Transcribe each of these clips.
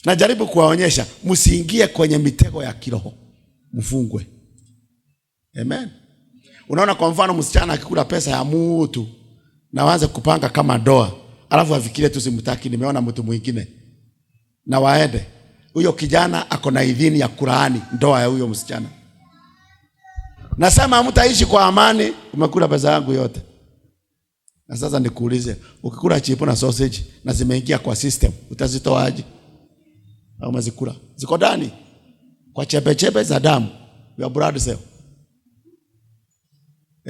Najaribu kuwaonyesha msiingie kwenye mitego ya kiroho, mfungwe. Amen. Unaona, kwa mfano msichana akikula pesa ya mtu na waanze kupanga kama doa, alafu afikirie tu simtaki, nimeona mtu mwingine, na waende. Huyo kijana ako na idhini ya kulaani ndoa ya huyo msichana. Nasema mtaishi kwa amani, umekula pesa yangu yote. Na sasa nikuulize, ukikula chipo na sausage na zimeingia kwa system, utazitoaje? Au mazikula ziko ndani kwa chepe za damu ya blood cell.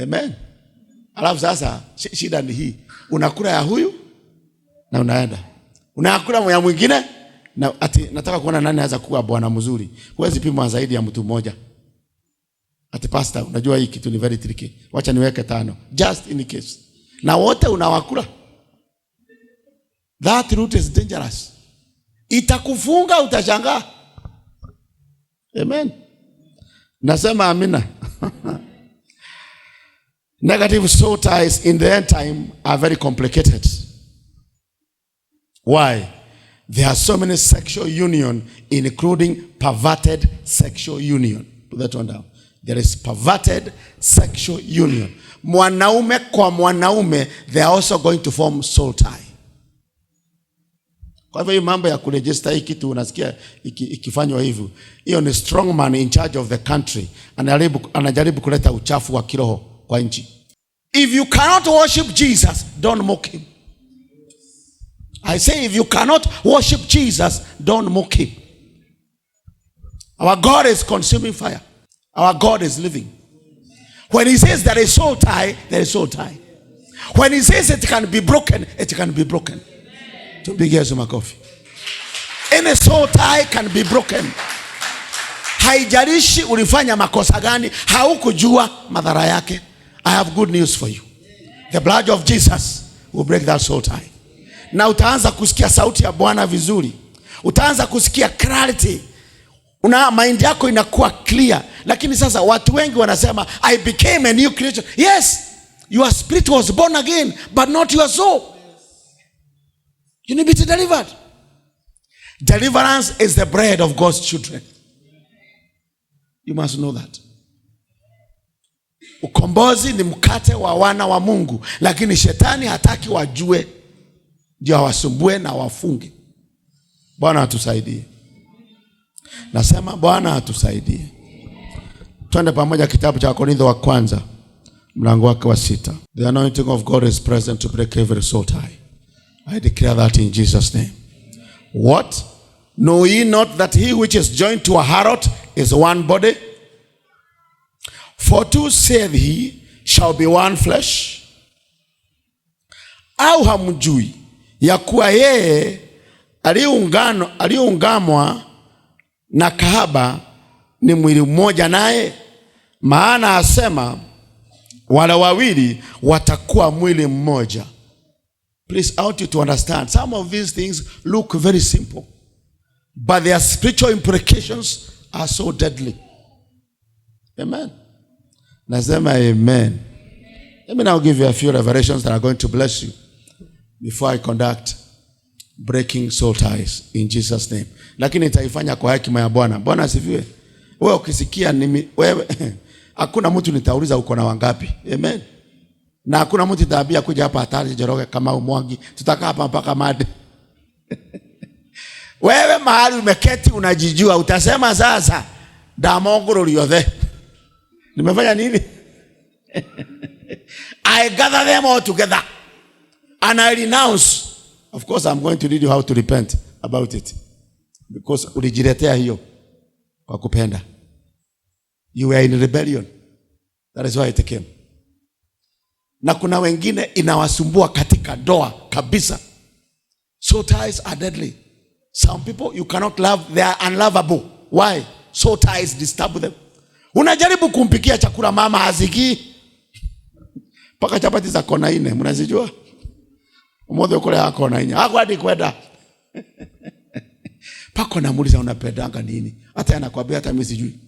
Amen. Alafu sasa shida ni hii, unakula ya huyu na unaenda unakula ya mwingine, na ati nataka kuona nani anaweza kuwa bwana mzuri. Huwezi pima zaidi ya mtu mmoja. Ati pastor, unajua hii kitu ni very tricky, wacha niweke 5 just in case, na wote unawakula. That route is dangerous. Itakufunga, utashangaa. Amen. Nasema amina. Negative soul ties in the end time are very complicated. Why? There are so many sexual union, including perverted sexual union. Put that one down. There is perverted sexual union. Mwanaume kwa mwanaume, they are also going to form soul tie. Kwa hivyo mambo ya kuregister hii kitu unasikia ikifanywa hivyo, hiyo ni strong man in charge of the country, anajaribu kuleta uchafu wa kiroho kwa nchi. If you cannot worship Jesus, don't mock him. I say, if you cannot worship Jesus, don't mock him. Our God is consuming fire. Our God is living. When he says there is soul tie, there is soul tie. When he says it can be broken, it can be broken. Tupigie Yesu makofi. Any soul tie can be broken. Haijalishi ulifanya makosa gani, haukujua madhara yake. I have good news for you. The blood of Jesus will break that soul tie. Na utaanza kusikia sauti ya Bwana vizuri. Utaanza kusikia clarity. Mind yako inakuwa clear. Lakini sasa watu wengi wanasema, I became a new creature. Yes, your spirit was born again, but not your soul. You need to be delivered. Deliverance is the bread of God's children. You must know that. Ukombozi ni mkate wa wana wa Mungu, lakini shetani hataki wajue, ndio wasumbue na wafunge. Bwana atusaidie. Nasema Bwana atusaidie. Twende pamoja kitabu cha Korintho wa kwanza mlango wake wa 6. The anointing of God is present to break every soul tie. I declare that in Jesus' name. What? Know ye not that he which is joined to a harlot is one body? For two, saith he, shall be one flesh. Au hamjui ya kuwa yeye aliungamwa na kahaba ni mwili mmoja naye? Maana asema wale wawili watakuwa mwili mmoja. Please, I want you to understand, some of these things look very simple, but their spiritual implications are so deadly. Amen. Nasema amen. Let me now give you a few revelations that are going to bless you before I conduct breaking soul ties in Jesus' name. Lakini nitaifanya kwa hekima ya Bwana. Bwana asifiwe. Wewe ukisikia wewe hakuna mtu nitauliza uko na wangapi. Amen. Na hakuna mtu tabia kuja hapa hatari joroge kama umwangi. Tutakaa hapa mpaka made. Wewe mahali umeketi unajijua, utasema sasa damogoro liothe. Nimefanya nini? I gather them all together and I renounce. Of course, I'm going to lead you how to repent about it, because ulijiletea hiyo kwa kupenda. You were in rebellion. That is why it came. Na kuna wengine inawasumbua katika doa kabisa. Soul ties are deadly. Some people you cannot love, they are unlovable. Why? Soul ties disturb them. Unajaribu kumpikia chakula mama haziki. Paka chapati za kona 4, mnazijua? Umoja kule ya kona 4. Hapo hadi kwenda. Pako namuuliza unapendanga nini? Hata anakuambia hata mimi sijui.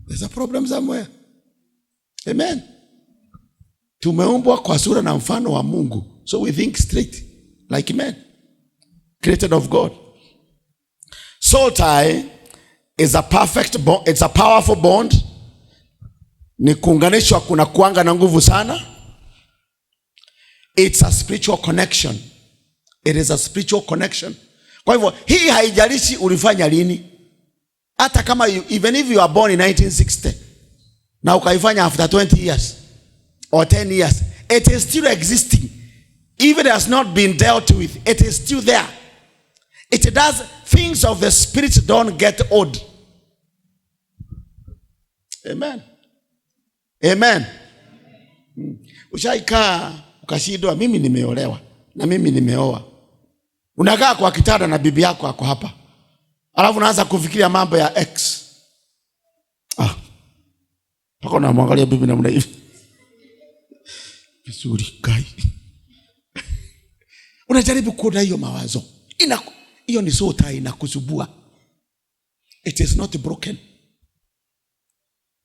There's a problem somewhere. Amen. Tumeumbwa kwa sura na mfano wa Mungu. So we think straight like men. Created of God. Soul tie is a perfect bond, it's a powerful bond. Ni kuunganishwa kuna kuanga na nguvu sana. It's a spiritual connection. It is a spiritual connection. Kwa hivyo hii haijalishi ulifanya lini. Hata kama even if you are born in 1960 na ukaifanya after 20 years or 10 years, it is still existing. Even it has not been dealt with, it is still there. It does, things of the spirit don't get old. Amen. Amen. Ushaika ukashindwa, mimi nimeolewa na mimi nimeoa. Unakaa kwa kitanda na bibi yako ako hapa. Alafu unaanza kufikiria mambo ya ex. Pako na mwangalia bibi na mna hivi. Vizuri kai. Unajaribu kuona hiyo mawazo. Hiyo ni soul tie inakusubua. It is not broken.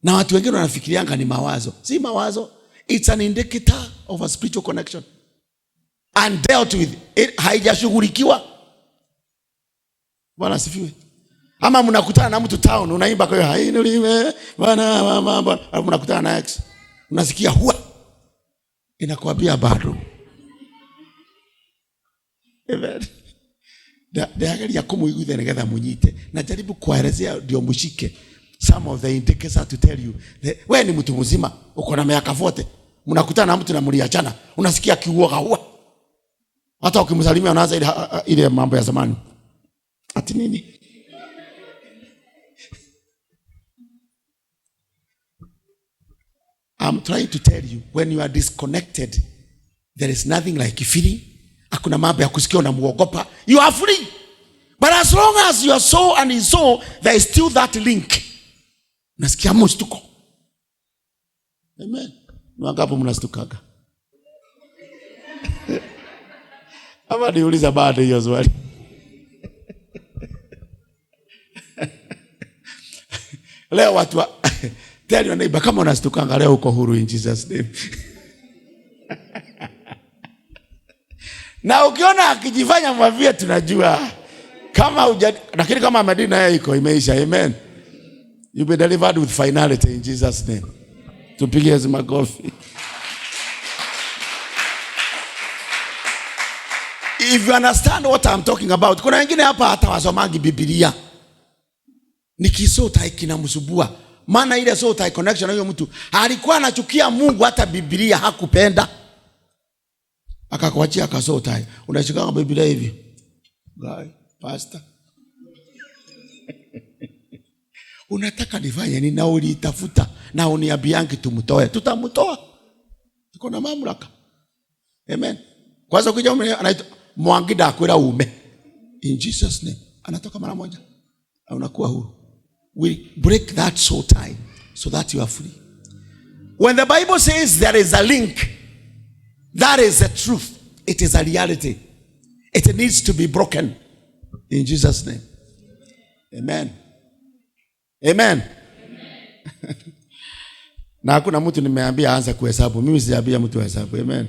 Na watu wengine wanafikirianga ni mawazo. Si mawazo. It's an indicator of a spiritual connection. And dealt with. Haijashughulikiwa. Bwana asifiwe. Ama mnakutana na mtu town, unaimba kwa hiyo hainulime bwana mama, alafu mnakutana na ex. Unasikia huwa inakwambia bado. Amen. Ndio kumuiguza nigetha munyite. Najaribu kuelezea ndio mshike some of the indicators to tell you. Wewe ni mtu mzima, uko na miaka 40, mnakutana na mtu na mliachana, unasikia kiuoga huwa. Hata ukimsalimia unaanza ile mambo ya zamani. Ati nini? I'm trying to tell you, when you are disconnected, there is nothing like feeling. Hakuna mambo ya kusikia unamuogopa. You are free. But as long as your soul and his soul, there is still that link. Nasikia mshtuko. Amen. Ni wangapi mnastukaga? Ama niuliza baada hiyo swali. Leo watu tell your neighbor, kama unastukanga leo uko huru in Jesus name. Na ukiona akijifanya mwavia tunajua kama lakini kama Medina yeye iko imeisha. Amen. You be delivered with finality in Jesus name. Tupigie makofi. If you understand what I'm talking about, kuna wengine hapa hata wasomangi Biblia. Nikisota ikinamsubua. Maana ile soul tie connection na huyo mtu alikuwa anachukia Mungu, hata Biblia hakupenda. Akakuachia ka soul tie. Unashikanga Biblia hivi. Guy, pastor. Unataka nifanye nini na ulitafuta na uniambiangi tumtoe? Tutamtoa. Tuko na mamlaka. Amen. Kwanza ukija anaitwa Mwangida akwenda ume. In Jesus name. Anatoka mara moja. Na unakuwa huru. We break that soul tie so that you are free. When the Bible says there is a link, that is the truth. It is a reality. It needs to be broken. In Jesus' name. Amen. Amen. Na hakuna mtu nimeambia aanze kuhesabu. Mimi sijaambia mtu hesabu. Amen.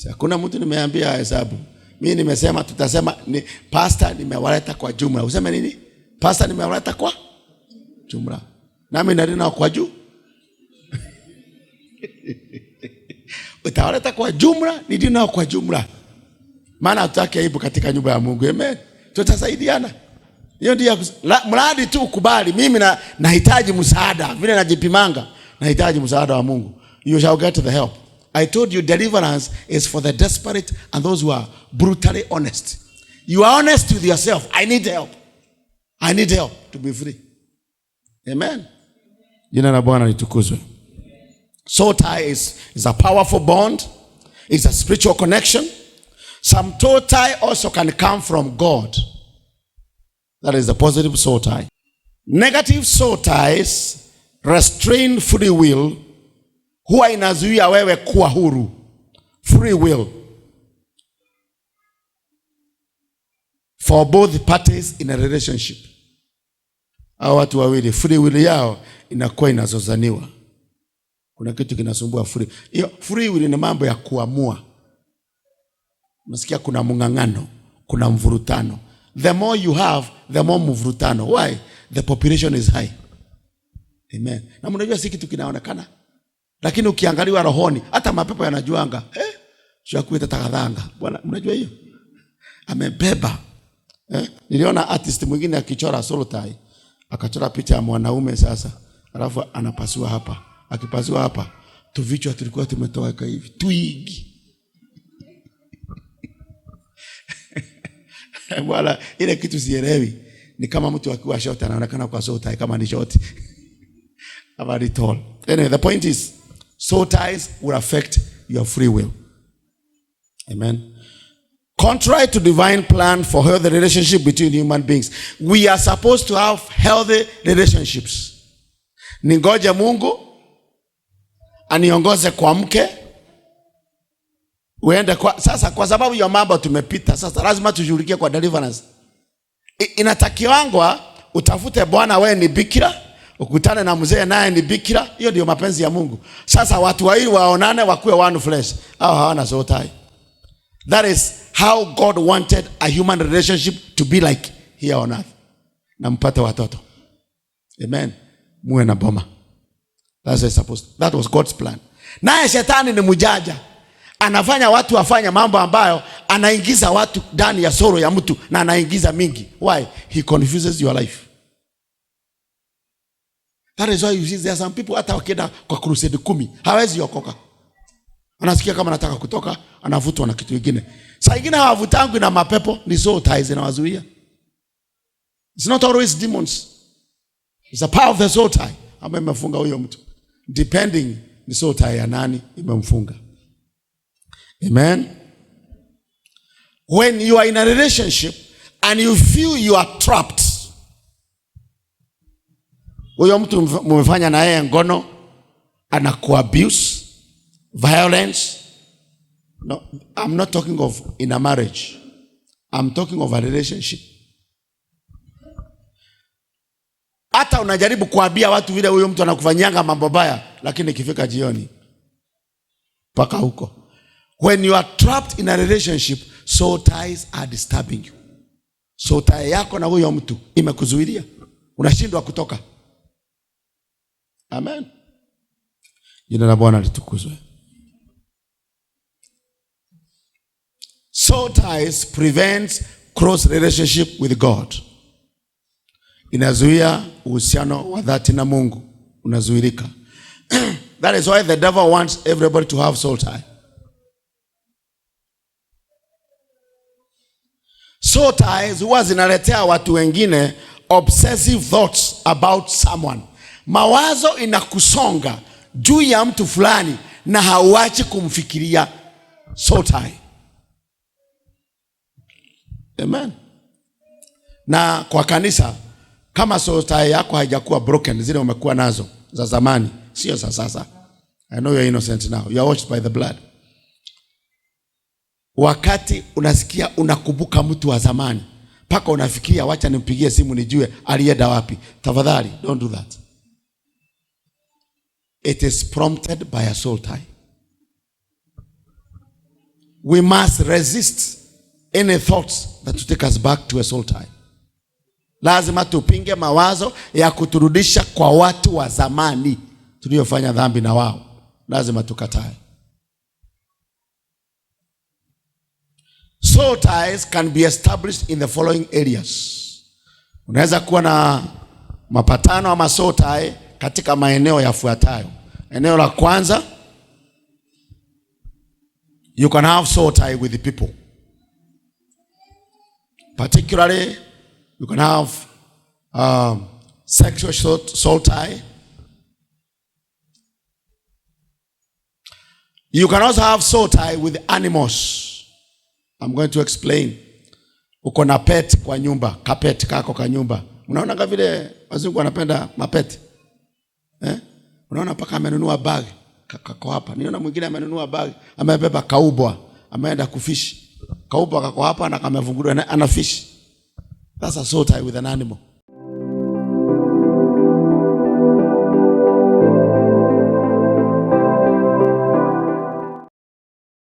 Hakuna mtu nimeambia hesabu. Mimi nimesema tutasema ni pastor nimewaleta kwa jumla. Useme nini? Pastor nimewaleta kwa jumla. Nami nalina kwa juu. Utawaleta kwa jumla, nidina kwa jumla. Maana hatutaki aibu katika nyumba ya Mungu. Amen. Tutasaidiana. Hiyo ndio mradi tu ukubali. Mimi nahitaji msaada. Vile najipimanga, nahitaji msaada wa Mungu. You shall get the help. I told you deliverance is for the desperate and those who are brutally honest. You are honest with yourself. I need help. I need help to be free. Amen. Jina la Bwana litukuzwe. Soul tie is a powerful bond. It's a spiritual connection. Some soul tie also can come from God. That is the positive soul tie. Negative soul ties restrain free will. Huwa inazuia wewe kuwa huru. Free will. For both parties in a relationship. Hao watu wawili free will yao inakuwa inazozaniwa. Kuna kitu kinasumbua free. Hiyo free will ni mambo ya kuamua. Unasikia kuna mungangano, kuna mvurutano. the more you have, the more mvurutano. Why? The population is high. Amen. Na mnajua si kitu kinaonekana, lakini ukiangaliwa rohoni, hata mapepo yanajuanga. Shakuita takadhanga. Bwana, mnajua hiyo? Amebeba. Niliona artist mwingine akichora solo tie. Akachora picha ya mwanaume sasa. Alafu anapasua hapa. Akipasua hapa, tuvichwa tulikuwa tumetoka hivi. Twigi. Bwana, ile kitu sielewi. Ni kama mtu akiwa short anaonekana kwa solo tie kama ni short. Very tall. Anyway, the point is, soul ties will affect your free will. Amen. Contrary to divine plan for healthy relationship between human beings, we are supposed to have healthy relationships. Ningoje Mungu aniongoze kwa mke, uende kwa sasa, kwa sababu ya mambo tumepita. Sasa lazima tushughulikie kwa deliverance. Inatakiwangwa utafute bwana, wewe ni bikira, ukutane na mzee naye ni bikira. Hiyo ndio mapenzi ya Mungu. Sasa watu wawili waonane wakuwe one flesh. Au hawana soul tie. That is how God wanted a human relationship to be like here on earth. Na mpate watoto. Amen. Muwe na boma. That was God's plan. Naye shetani ni mjanja. Anafanya watu wafanya mambo ambayo anaingiza watu ndani ya soro ya mtu na anaingiza mingi. Why? He confuses your life. That is why you see there are some people hata wakienda kwa crusade 10 hawezi yokoka. Anasikia kama anataka kutoka, anavutwa na kitu kingine. Saa nyingine hawavutangu na mapepo, ni soul ties zinawazuia. It's not always demons. It's a power of the soul tie ambayo imefunga huyo mtu. Depending ni soul tie ya nani imemfunga. Amen. When you are in a relationship and you feel you are trapped, huyo mtu mmefanya na yeye ngono, anakuabuse, violence. No, I'm not talking of in a marriage. I'm talking of a relationship. Hata unajaribu kuambia watu vile huyo mtu anakufanyanga mambo baya, lakini ikifika jioni paka huko. When you are trapped in a relationship, soul ties are disturbing you. Soul tie yako na huyo mtu imekuzuilia. Unashindwa kutoka. Amen. Jina la Bwana litukuzwe. Soul ties prevents cross relationship with God. Inazuia uhusiano wa dhati na Mungu. Unazuilika. That is why the devil wants everybody to have soul tie. Soul ties huwa zinaletea watu wengine obsessive thoughts about someone. Mawazo inakusonga juu ya mtu fulani na hauachi kumfikiria. Soul tie. Amen. Na kwa kanisa, kama soul tie yako haijakuwa broken, zile umekuwa nazo za zamani, sio za sasa. I know you're innocent now. You are washed by the blood. Wakati unasikia unakumbuka mtu wa zamani, paka unafikiria wacha nimpigie simu nijue alienda wapi. Tafadhali, don't do that. It is prompted by a soul tie. We must resist any thoughts that will take us back to a soul tie. Lazima tupinge mawazo ya kuturudisha kwa watu wa zamani tuliofanya dhambi na wao. Lazima tukatae. Soul ties can be established in the following areas. Unaweza kuwa na mapatano ama soul tie katika maeneo yafuatayo. Eneo la kwanza, you can have soul tie with the people. Particularly, you can have sexual soul tie. You can also have soul tie with animals. I'm going to explain. Uko na pet kwa nyumba, kapet kako kwa nyumba. Unaona kama vile wazungu wanapenda mapet. Unaona paka amenunua bag kako hapa. Niona mwingine amenunua bag, amebeba kaubwa, ameenda kufish. Kaubwa kako hapa na kamefunguliwa ana fish. That's a soul tie with an animal.